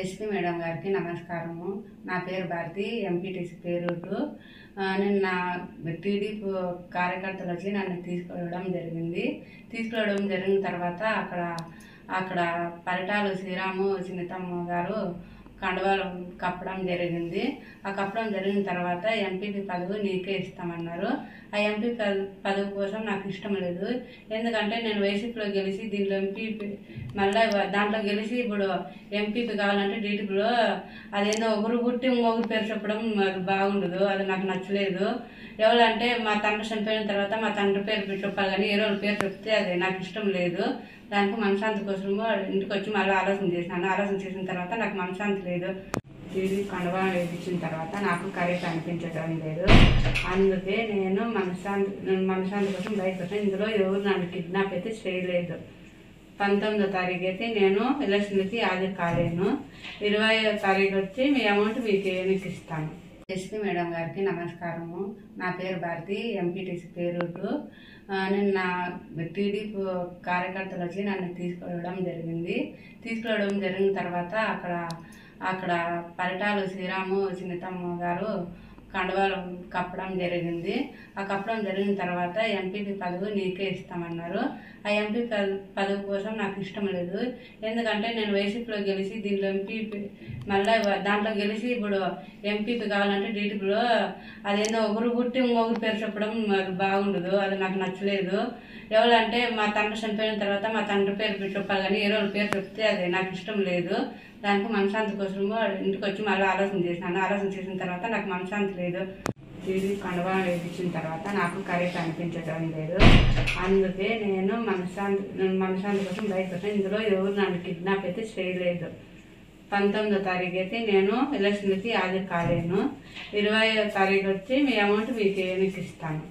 SP madam గారికి నమస్కారము. నా పేరు భారతి, ఎంపీటీసీ పేరూరు. నేను నా టీడీపీ కార్యకర్తలు వచ్చి నన్ను తీసుకురావడం జరిగిన తర్వాత అక్కడ పరిటాలు శ్రీరాము చిన్నతమ్మ గారు కండువాలు కప్పడం జరిగింది. ఆ కప్పడం జరిగిన తర్వాత ఎంపీపీ పదవి నీకే ఇస్తామన్నారు. ఆ ఎంపీ పదవి కోసం నాకు ఇష్టం లేదు. ఎందుకంటే నేను వైసీపీలో గెలిచి దీంట్లో ఎంపీపీ మళ్ళీ దాంట్లో గెలిచి ఇప్పుడు ఎంపీపీ కావాలంటే టీడీపీలో అదేందో ఒకరు పుట్టి ఇంకొకరు పేరు చెప్పడం అది బాగుండదు. అది నాకు నచ్చలేదు. ఎవరంటే మా తండ్రి చనిపోయిన తర్వాత మా తండ్రి పేరు చెప్పాలి, కానీ ఏ రోజు పేరు చెప్తే అది నాకు ఇష్టం లేదు. దానికి మనశ్శాంతి కోసము ఇంటికి వచ్చి మళ్ళీ ఆలోచన చేసిన తర్వాత నాకు మనశ్శాంతి లేదు. తిరిగి కండువా వేయించిన తర్వాత నాకు కరెక్ట్ అనిపించడం లేదు. అందుకే నేను మనశ్శాంతి కోసం బయటకు వచ్చాను. ఇందులో ఎవరు నన్ను కిడ్నాప్ అయితే చేయలేదు. 19వ తారీఖు అయితే నేను ఎలక్షన్కి హాజరు కాలేను. 20వ తారీఖు వచ్చి మీ అమౌంట్ మీకు ఇస్తాను. ఎస్పీ మేడం గారికి నమస్కారము. నా పేరు భారతి, ఎంపీటీసీ పేరూరు. నేను నా టీడీపీ కార్యకర్తలు వచ్చి నన్ను తీసుకురావడం జరిగిన తర్వాత అక్కడ పరిటాలు శ్రీరాము చిన్నతమ్మ గారు కండువాలు కప్పడం జరిగింది. ఆ కప్పడం జరిగిన తర్వాత ఎంపీపీ పదవి నీకే ఇస్తామన్నారు. ఆ ఎంపీ పదవి కోసం నాకు ఇష్టం లేదు. ఎందుకంటే నేను వైసీపీలో గెలిచి దీంట్లో ఎంపీపీ మళ్ళీ దాంట్లో గెలిచి ఇప్పుడు ఎంపీపీ కావాలంటే టీడీపీలో అదేందో ఒకరు పుట్టి ఇంకొకరు పేరు చెప్పడం అది బాగుండదు. అది నాకు నచ్చలేదు. ఎవరంటే మా తండ్రి చనిపోయిన తర్వాత మా తండ్రి పేరు చెప్పాలి, కానీ ఏ రోజు పేరు చెప్తే అది నాకు ఇష్టం లేదు. దానికి మనశ్శాంతి కోసము ఇంటికి వచ్చి మళ్ళీ ఆలోచన చేసిన తర్వాత నాకు మనశ్శాంతి లేదు. తిరిగి కండువా వేయించిన తర్వాత నాకు కరెక్ట్ అనిపించడం లేదు. అందుకే నేను మనశ్శాంతి కోసం బయటకు వచ్చాను. ఇందులో ఎవరు నన్ను కిడ్నాప్ అయితే చేయలేదు. 19వ తారీఖు అయితే నేను ఎలక్షన్కి హాజరు కాలేను. 20వ తారీఖు వచ్చి మీ అమౌంట్ మీకు ఇస్తాను.